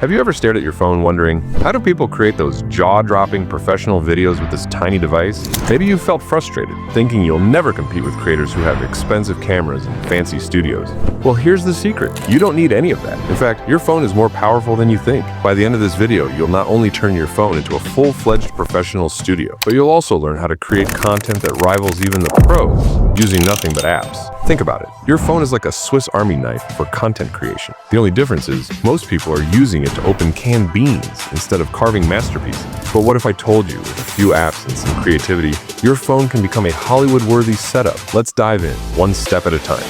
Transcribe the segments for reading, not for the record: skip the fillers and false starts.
Have you ever stared at your phone wondering, how do people create those jaw-dropping professional videos with this tiny device? Maybe you felt frustrated, thinking you'll never compete with creators who have expensive cameras and fancy studios. Well, here's the secret. You don't need any of that. In fact, your phone is more powerful than you think. By the end of this video, you'll not only turn your phone into a full-fledged professional studio, but you'll also learn how to create content that rivals even the pros, using nothing but apps. Think about it. Your phone is like a Swiss Army knife for content creation. The only difference is, most people are using it to open canned beans instead of carving masterpieces. But what if I told you, with a few apps and some creativity, your phone can become a Hollywood-worthy setup? Let's dive in, one step at a time.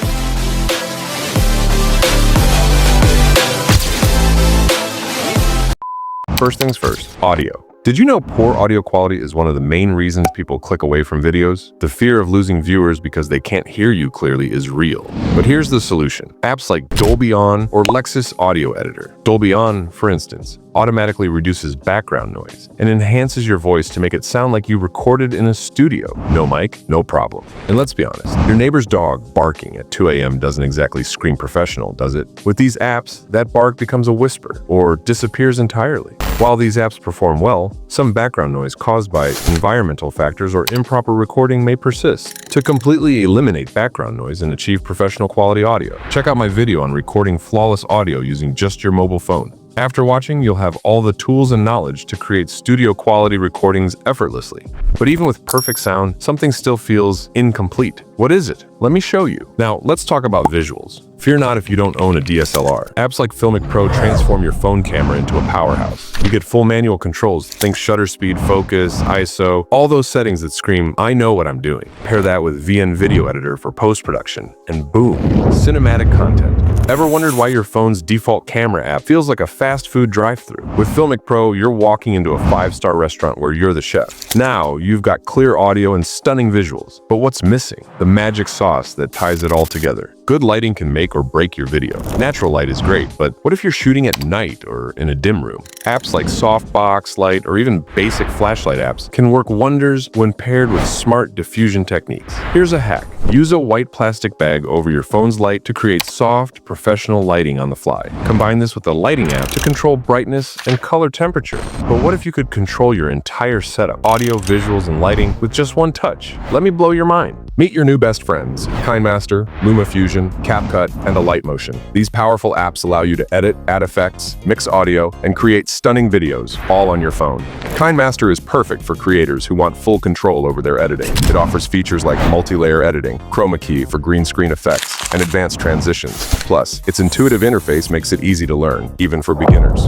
First things first, audio. Did you know poor audio quality is one of the main reasons people click away from videos? The fear of losing viewers because they can't hear you clearly is real. But here's the solution. Apps like Dolby On or Lexus Audio Editor. Dolby On, for instance, automatically reduces background noise and enhances your voice to make it sound like you recorded in a studio. No mic, no problem. And let's be honest, your neighbor's dog barking at 2 a.m. doesn't exactly scream professional, does it? With these apps, that bark becomes a whisper or disappears entirely. While these apps perform well, some background noise caused by environmental factors or improper recording may persist. To completely eliminate background noise and achieve professional quality audio, check out my video on recording flawless audio using just your mobile phone. After watching, you'll have all the tools and knowledge to create studio-quality recordings effortlessly. But even with perfect sound, something still feels incomplete. What is it? Let me show you. Now, let's talk about visuals. Fear not if you don't own a DSLR. Apps like Filmic Pro transform your phone camera into a powerhouse. You get full manual controls, think shutter speed, focus, ISO, all those settings that scream, I know what I'm doing. Pair that with VN Video Editor for post-production, and boom, cinematic content. Ever wondered why your phone's default camera app feels like a fast food drive-thru? With Filmic Pro, you're walking into a 5-star restaurant where you're the chef. Now, you've got clear audio and stunning visuals. But what's missing? The magic sauce that ties it all together. Good lighting can make or break your video. Natural light is great, but what if you're shooting at night or in a dim room? Apps like Softbox Light or even basic flashlight apps can work wonders when paired with smart diffusion techniques. Here's a hack. Use a white plastic bag over your phone's light to create soft, professional lighting on the fly. Combine this with a lighting app to control brightness and color temperature. But what if you could control your entire setup, audio, visuals, and lighting with just one touch? Let me blow your mind. Meet your new best friends, KineMaster, LumaFusion, CapCut, and Lightmotion. These powerful apps allow you to edit, add effects, mix audio, and create stunning videos, all on your phone. KineMaster is perfect for creators who want full control over their editing. It offers features like multi-layer editing, chroma key for green screen effects, and advanced transitions. Plus, its intuitive interface makes it easy to learn, even for beginners.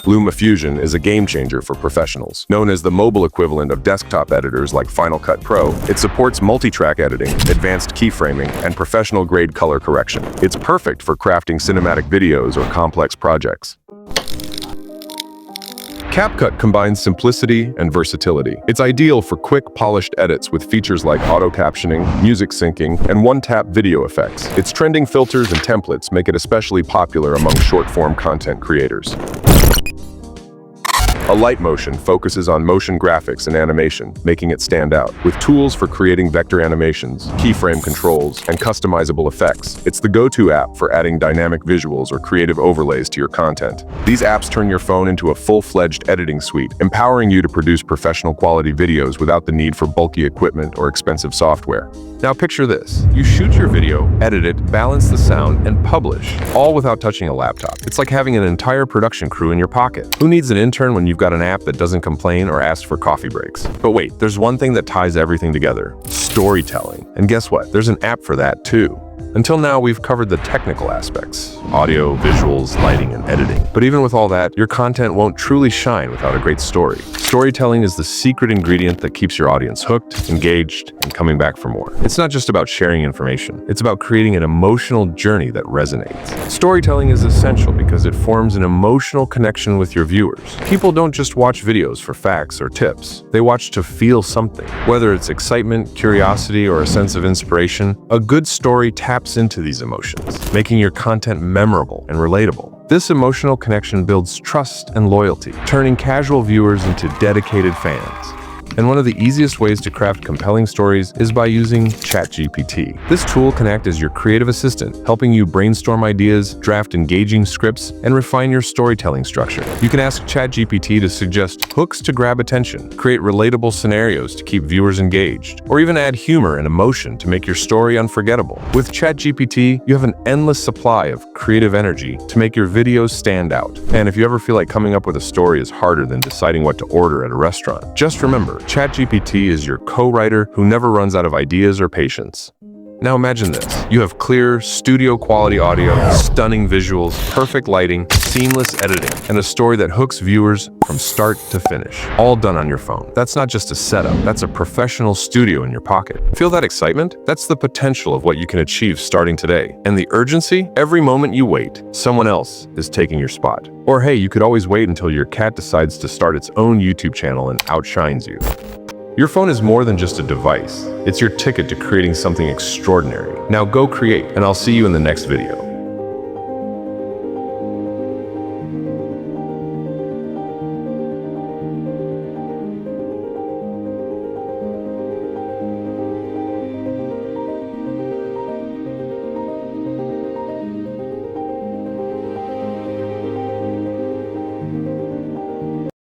LumaFusion is a game-changer for professionals. Known as the mobile equivalent of desktop editors like Final Cut Pro, it supports multi-track editing, advanced keyframing, and professional-grade color correction. It's perfect for crafting cinematic videos or complex projects. CapCut combines simplicity and versatility. It's ideal for quick, polished edits with features like auto-captioning, music syncing, and one-tap video effects. Its trending filters and templates make it especially popular among short-form content creators. Lightmotion focuses on motion graphics and animation, making it stand out. With tools for creating vector animations, keyframe controls, and customizable effects, it's the go-to app for adding dynamic visuals or creative overlays to your content. These apps turn your phone into a full-fledged editing suite, empowering you to produce professional quality videos without the need for bulky equipment or expensive software. Now picture this. You shoot your video, edit it, balance the sound, and publish, all without touching a laptop. It's like having an entire production crew in your pocket. Who needs an intern when you've got an app that doesn't complain or ask for coffee breaks? But wait, there's one thing that ties everything together: storytelling. And guess what? There's an app for that too. Until now, we've covered the technical aspects: audio, visuals, lighting, and editing. But even with all that, your content won't truly shine without a great story. Storytelling is the secret ingredient that keeps your audience hooked, engaged, and coming back for more. It's not just about sharing information. It's about creating an emotional journey that resonates. Storytelling is essential because it forms an emotional connection with your viewers. People don't just watch videos for facts or tips. They watch to feel something. Whether it's excitement, curiosity, or a sense of inspiration, a good story taps into these emotions, making your content memorable and relatable. This emotional connection builds trust and loyalty, turning casual viewers into dedicated fans. And one of the easiest ways to craft compelling stories is by using ChatGPT. This tool can act as your creative assistant, helping you brainstorm ideas, draft engaging scripts, and refine your storytelling structure. You can ask ChatGPT to suggest hooks to grab attention, create relatable scenarios to keep viewers engaged, or even add humor and emotion to make your story unforgettable. With ChatGPT, you have an endless supply of creative energy to make your videos stand out. And if you ever feel like coming up with a story is harder than deciding what to order at a restaurant, just remember, ChatGPT is your co-writer who never runs out of ideas or patience. Now imagine this. You have clear, studio-quality audio, stunning visuals, perfect lighting, seamless editing, and a story that hooks viewers from start to finish, all done on your phone. That's not just a setup, that's a professional studio in your pocket. Feel that excitement? That's the potential of what you can achieve starting today. And the urgency? Every moment you wait, someone else is taking your spot. Or hey, you could always wait until your cat decides to start its own YouTube channel and outshines you. Your phone is more than just a device. It's your ticket to creating something extraordinary. Now go create, and I'll see you in the next video.